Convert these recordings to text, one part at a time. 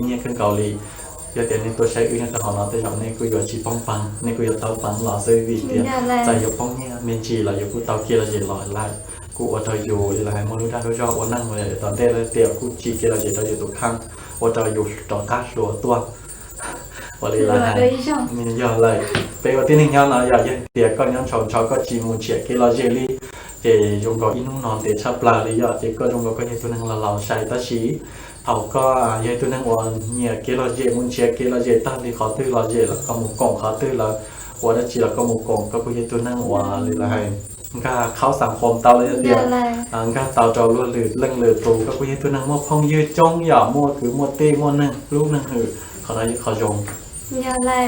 nghe khen ghào lì giờ tiền nên tôi sẽ ưu cho họ nó tôi chọn nên tôi giờ chỉ bông phẳng nên tôi giờ tao phẳng lò xây vị tiền tại giờ bông nghe miền chỉ là giờ tôi tao kia là gì lòi lạiกูว่าเธออยู่อะไรไม่รู้ได้รู้จักว่านั่งเลยตอนเด็กเลยเตี๋ยวกูจีเกล้าเจตอยู่ตัวข้างว่าเธออยู่ต่อก้าตัวตัวว่าเลยละมีเยอะเลยเป็นว่าที่หนึ่งยาวนะอยากเตี๋ยวก็ย้อนชอนก็จีมูเชียเกล้าเจลี่เจยงก็อินุ่งนอนเตี๋ยวชาปลาเลยอยากเจก็ยงก็ยังตัวนึงเราใช้ตาชีเขาก็ยังตัวนึงว่าเนี่ยเกล้าเจมูเชียเกล้าเจตั้งที่เขาตื้อเราเจแล้วก็หมูกล่องเขาตื้อแล้วว่าได้จีแล้วก็หมูกล่องก็กูยังตัวนึงว่าเลยละให้ก็เข้าสังคมเตาเลยเดียวก็เตาเจ้าล้วนหรือเรื่องเลือดตูก็คุยตัวนึงมั่วพองยืดจ้องหย่ามั่วคือมั่วเต้มั่วนึงลูกนึงคือเขาได้เขาจงอย่าเลย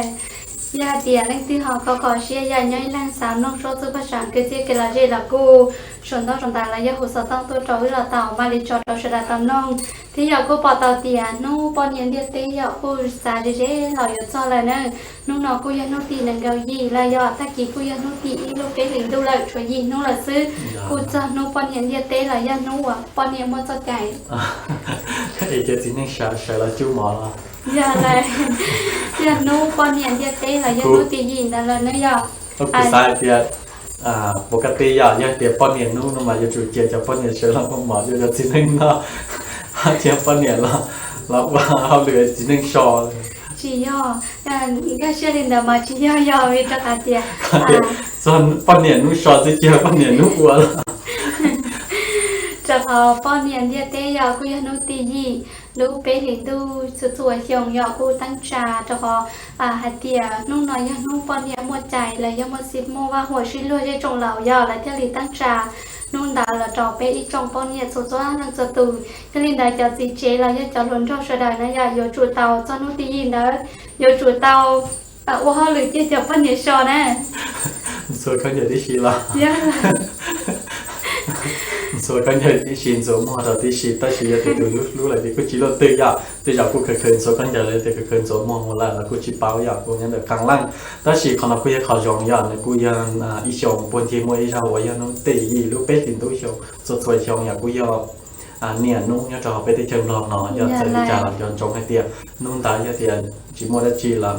อย่าเดียร์เรื่องที่เขาขอเชียร์อย่าย่อยแรงสามน้องโชว์ตัวภาษาคือที่เกล้าเจแล้วกูชนต้องชนตายแล้วอย่าหัวสต้องตัวเจ้าวิลาเต่ามาลิจอดเราชดาตามน้องที่อยากกูปอเตาเตียนู่ปอนยันเดียเตอยากกูสาเจเราอยู่จอเลยเนอะนู่นนอกูยันนู่ตีนังเกายีลายอดตะกี้กูยันนู่ตีลูกเกลิงดูเลยช่วยยิงนู่นละซื้อกูจะนู่ปอนยันเดียเตลายยันนู่อ่ะปอนยันมันจะไก่ไอ้เจ้าจีนี่ใช้แล้วจู้หมอละอย่าเลยอย่านู่ปอนยันเดียเตลายยันนู่ตียิงแต่ละเนอะอย่าก็กูใส่เดียปกติอย่าเดี๋ยวป้อนเนียนนู้นมาจะจุดเจียจะป้อนเนียนเชื่อแล้วผมหมอจะจีนึงเนาะเจียป้อนเนียนแล้วว่าเอาเหลือจีนึงชอจีย่อแต่ก็เชื่อดินเดมาจีย่อวิจารณ์เดียส่วนป้อนเนียนนู้นชอจะเจียป้อนเนียนนู้นวัวละจะพอป้อนเนียนเดียเตยกูยันนู้ตียี่ลูกเป๊ะเห็นดูสวยๆยองยอกูตั้งชาจะพอหัดเดียนุ่งน้อยยังนุ่งปอนเนียหมดใจเลยยังหมดสิบโมว่าหัวชิ้นรวยจะจงเหล่ายอและเที่ยวลีตั้งชานุ่งดาละจอกเป๊ะอีจงปอนเนียสุดยอดนังจะตูเที่ยวลีได้จะจีเจแล้วยังจะล้นเท่าเสดายนะอย่าโยจูเตาจนุ่งตียินเด้อโยจูเตาว่าเขาหรือจะปอนเนียชอนะสวยเขาอย่างที่ชีละส่วนกันใหญ่ที่ชินส่วนมอเราที่ชินแต่ชินจะดูรู้อะไรที่กูจีเราตื่นอยากกูเคยส่วนกันใหญ่เลยแต่เคยส่วนมองหมดแล้วกูจีเป้าอยากกูยังเด็กกลางล่างแต่ชินขณะกูยังขอจองอยากเนี่ยกูยังอีชงบนทีมวยเราว่ายังน้องตีรู้เป็ดติดตู้ชงสวยชงอยากกูยอเนี่ยนุ่งยังจะเอาไปที่เชิงรองนอนอยากใส่จานย้อนจงให้เตี้ยนุ่งตาเตี้ยจีมัวได้จีละ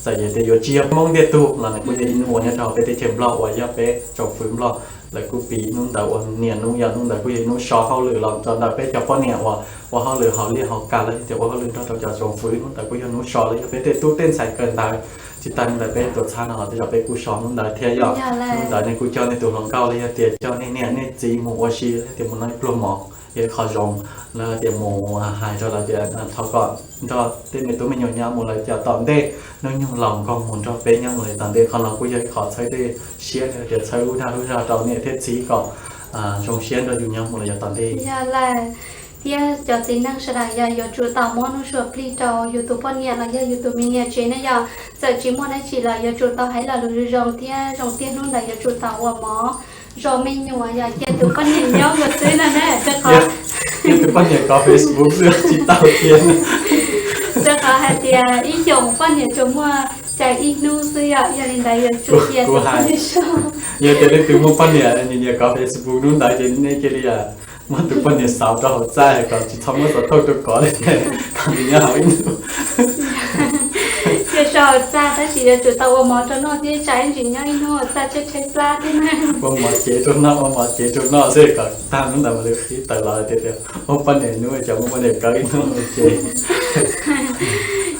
ใส่เตี้ยโยเจียมองเตี้ยตู้หลังกูจะอินหัวเนี่ยจะเอาไปที่เชิงรองว่าอยากไปจบฟื้นรอแล้วกูปีนุ่งแต่วันเนี่ยนุ่งยานุ่งแต่กูยังนุ่งชอเขาหรือเราจะได้ไปจับพ่อเนี่ยว่าเขาหรือเขาเรียกเขาการแล้วเดี๋ยวว่าเขาลืมเราจะจงฟื้นนุ่งแต่กูยังนุ่งชอแล้วจะไปเต้นตู้เต้นใส่เกินได้จิตใจแต่ไปตัวชาเราจะไปกูชอนุ่งแต่เทียยอนุ่งแต่ในกูเจ้าในตัวของเก่าเลยเดี๋ยวเจ้าเนี่ยจีหมูวชีเดี๋ยวมันน้อยปลุกหมอกเดี๋ยวเขาจงแล้วเดี๋ยวหมูหายcho làเดี๋ยวเขาก็choเต้นในตัวมันยาวๆหมดเลยจะตอนเด็กน้องยงหลงก็หมุนchoเป็นยังเลยตอนเด็กเขาเรากูจะขอใช้ได้เชียร์เดี๋ยวใช้รู้ท่าตอนนี้เทศสีก็ชงเชียร์โดยอยู่ยังหมดเลยตอนเด็กอย่าเลยที่จะจีนั่งสลายอย่าอยู่จุดต่อมอนุชวพลีจออยู่ตัวป้อนเนี่ยแล้วอย่าอยู่ตัวมีเนี่ยเจนอย่าจะจีมอได้จีละอย่าจุดต่อให้ละหรือรองเตี้ยนู่นละอย่าจุดต่อหัวหมอรอไม่หนัวอย่าเกี่ยตัวป้อนเนี่ยเยอะก็ซื้อนั่นแหละจะขอตัวป้อนเนี่ยก็เฟซบุ๊กเรื่องจีเต้าเทียนจะขอให้เตี้ยอีหยงป้อนเนี่ยจมว่าใจอีนู่ซื้ออย่าเล่นได้อย่าจุดเทียนตัวป้อนเนี่ยชอบอย่าเต้นตัวป้อนเนี่ยเนี่ยก็เฟซบุ๊กนู่นได้เจนเนี่ยเกลียมันตัวป้อนเนี่ยสาวก็หัวใจก็จีทำมาสักเท่าตัวก่อนเลยคำนี้เอาอีกจะชอบจ้าถ้าฉีดจุดตัวหมอจะนอนที่ใจจริงๆยังนอนจ้าจะใช้ปลาที่ไหนว่าหมอเจจุนนอกว่าหมอเจจุนนอกเสียก่อนตามตั้งแต่มาเลยคิดแต่ละเดียวว่าปันเนี่ยนู้นจะว่าปันเนี่ยก็อีกนู้นเจ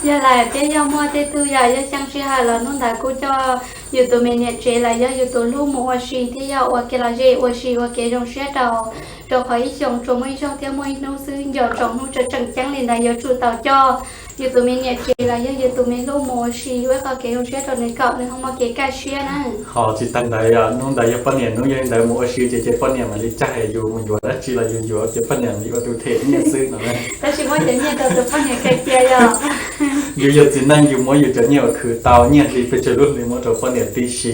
อย่าไรเตี้ยยอมว่าเตี้ยตัวใหญ่ยังช่างชื่อหาแล้วนู่นแต่กูจะอยู่ตัวเมียเจไรอยู่ตัวลูกหมูว่าชีที่ยาว่าเกล้าเจว่าชีว่าเกลงเสียดาวเราขออีชงจงไม่ชงเตี้ยมวยนู้ซื้อหยอดจงนู้จะจังจังเลยนะอยู่จุดต่อจออยู่ตัวเมียเจไรอยู่ตัวเมียลูกหมูชีว่าเขาเกลงเสียตัวในเก่าในห้องมาเกล้าเสียนะเขาจิตตั้งใจนู่นแต่ยังปันเนี่ยนู้นยังแต่หมูชีเจปันเนี่ยมันลิจ่ายอยู่มันอยู่แล้วชีไรอยู่เจปันเนี่ยมีวัตถุเทศเนี่ยซื้อหน่อยแต่ชิว่าจะเนี่ยตัวปันเนี่ยเกลียอยู่จีนั่งอยู่มั้อยู่จะเนี่ยคือเตาเนี่ยที่เป็นจะรุ่นเลยมั้ตัวปันเนี่ยตีชี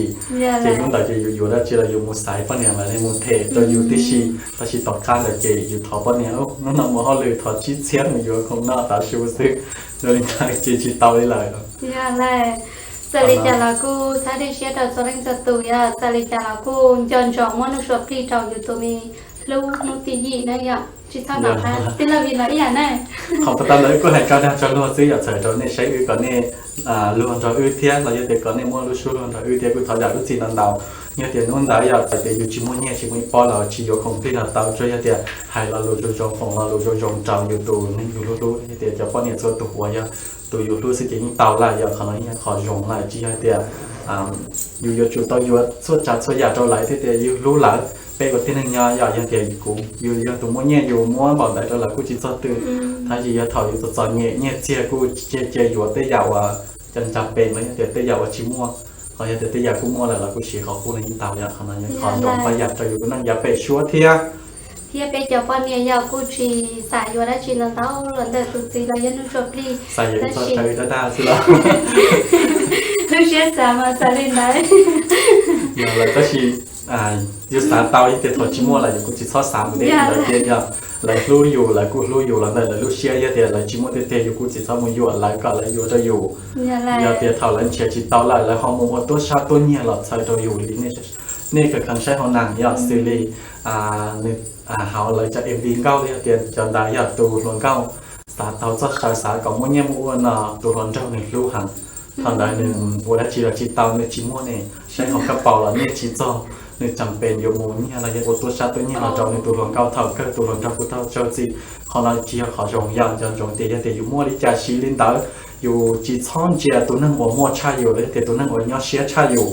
จีนู่นแต่จะอยู่แล้วจีเราอยู่มุสายปันเนี่ยมาในมุเทตัวอยู่ตีชีแต่ชีต่อข้างแต่เจอยู่ทอปันเนี่ยนู่นนำมาเขาเลยทอชีเชียนอยู่คงหน้าตาชูซึกโดยการจีเตาได้เลยอย่าเลยสลิจาลากูถ้าได้เชียร์เราจะเล่นจะตุยสลิจาลากูจนจองมนุษย์พลีเจ้าอยู่ตัวมีลูกนุติยีนะอย่าช chỉ sau nào ha tên là vì nói ý này ขอบตาเลยก็ให้การจะรอซื้ออยากใส่ตอนนี้ใช้อือก่อนนี่รวมจออือเทียเราจะเด็กก่อนนี่มั่วรู้ชั่วรวมจออือเทียกูถอดจากรู้จีนันดาวเนี่ยเดี๋ยวนู้นได้อยากแต่อยู่ชิมุ่งเนี่ยชิมุ่งป้อเราชิโยของพี่เราเตาช่วยเดี๋ยวให้เรารู้จงของเรารู้จงเจ้าอยู่ตูนี่อยู่รู้เดี๋ยวจะป้อเนี่ยตัวตัวหัวยังตัวอยู่รู้สิจริงเตาละอยากขนาดนี้ขอจงละจีให้เดี๋ยวอยู่จุดตัวอยู่ส่วนจัดส่วนอยากเราไหลที่เดี๋ยวอยู่รู้หลังไปกดที่หนึ่งอยากยังเดี๋ยวอยู่ตัวมั่วเนี่ยอยู่มั่วบอกได้เรากูจิตสตื่นถ้าจีจะถอยอยู่ตัวจอเนี่ยเจียกูเจียอยู่เตยาวจันจำเป็นไหมเดี๋ยวเตยาวชิมั่วเขาจะเตยาวกูมั่วแล้วกูชี้เขาคู่ในยิ่งตามอย่างขนาดนี้ขอจงประหยัดจะอยู่นั่งอย่าไปชัวเทีย Hier bây giờ bọn nhà giàu cô chỉ xài vô đã chỉ là tao lần đầu tụi chị là dân chụp đi ใส่ยังใส่ได้สิละ tôi sẽ xài mà xài lên đấy อย่างไรก็ชี้อยู่สามเตาอีกเดี๋ยวถอดชิมั่วอะไรกูจะทอดสามเด็กอะไรเดียวอะไรรู้อยู่อะไรกูรู้อยู่แล้วอะไรรู้เชียร์เดี๋ยวอะไรชิมั่วเดี๋ยวอยู่กูจะทอดมืออยู่อะไรก็อะไรอยู่จะอยู่อย่าเดี๋ยวเท่านั้นเชียร์จิตเตาอะไรแล้วฮอร์โมนตัวชาตัวเนี่ยเราใช้ตัวอยู่นี่คือคำใช้ของหนังยอดซีรีส์họ lấy cho em viên cao đi tiền cho đại giờ tù luận cao xã tàu cho khai xã có mua nhem mua tù luận trong này lưu hàng thằng đại nên vừa đã chỉ là chỉ tàu nên chỉ mua này sẽ học cấp bảo là nên chỉ cho nên chẳng bền nhiều muốn như là những ô tô sát tới như là trong này tù luận cao thầu cái tù luận trong của tao cho gì họ nói chỉ họ dùng yang cho dùng tiền để dùng mua đi trả xí lên tớiอยู่จีช่องเจียตัวนั่งหัวมัวชาอยู่เลยแต่ตัวนั่งหัวย่อเชียชาอยู่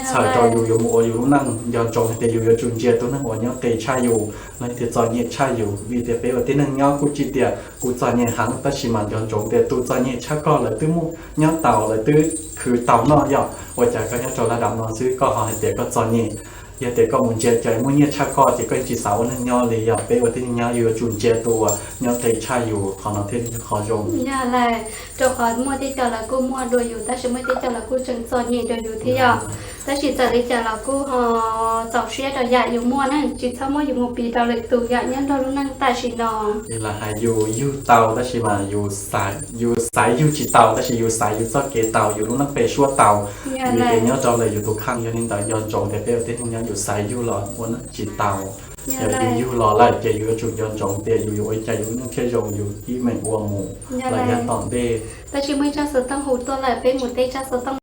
ชาจออยู่มัวอยู่นั่งยอนจงแต่อยู่จุนเจียตัวนั่งหัวย่อเตชาอยู่เลยแต่จอเนี่ยชาอยู่วิเดียไปว่าที่นั่งย่อกูจีเดียกูจอเนี่ยหังตัดชิมันยอนจงแต่ตัวจอเนี่ยชาก็เลยตื้อมูย่อเต่าเลยตื้อคือเต่านอย่อว่าจากก็ย่อจอระดับนอนซื้อก็หอยเดียก็จอเนี่ยยาเด็กก็มุ่งเจใจมุ่งเนี่ยชาก็จะก็จีสาวนั่งย่อเลยอย่าไปว่าที่นั่งย่ออยู่จุนเจตัวย่อเตชาอยู่ขอนอนเทนขอจง nhà là cho khỏi mua thì cho là cô mua đồอยู่ta sẽ mới thì cho là cô chừng cho nhẹ đồอยู่ที่giờ ta chỉ cho đi cho là cô họ chọc xe đồ dạอยู่mua nè chỉ sau muaอยู่mộtปีtàu lịch tụ dạ nhân đồ lúc năng ta chỉ nọ นี่แหละฮะอยู่เตาแต่ชิมาอยู่สายอยู่จีเตาแต่ชิอยู่สายอยู่เจ้าเกเตาอยู่ลูกนักเปชั่วเตาอยู่เกเนี้ยจอเลยอยู่ตัวข้างยันนี่แต่ย้อนจงแต่เปรี้ยวเต้นยังอยู่สายอยู่หลอดวันจีเตาอย่าอยู่หล่อไล่เกอยู่จุดย้อนจงเตียอยู่ไอ้ใจอยู่นั่งเที่ยวอยู่ที่แมงวัวหมูอะไรยันตอนเด้ ta chỉ mới cho sự tăng hụt tôi lại bên một tay cho sự tăng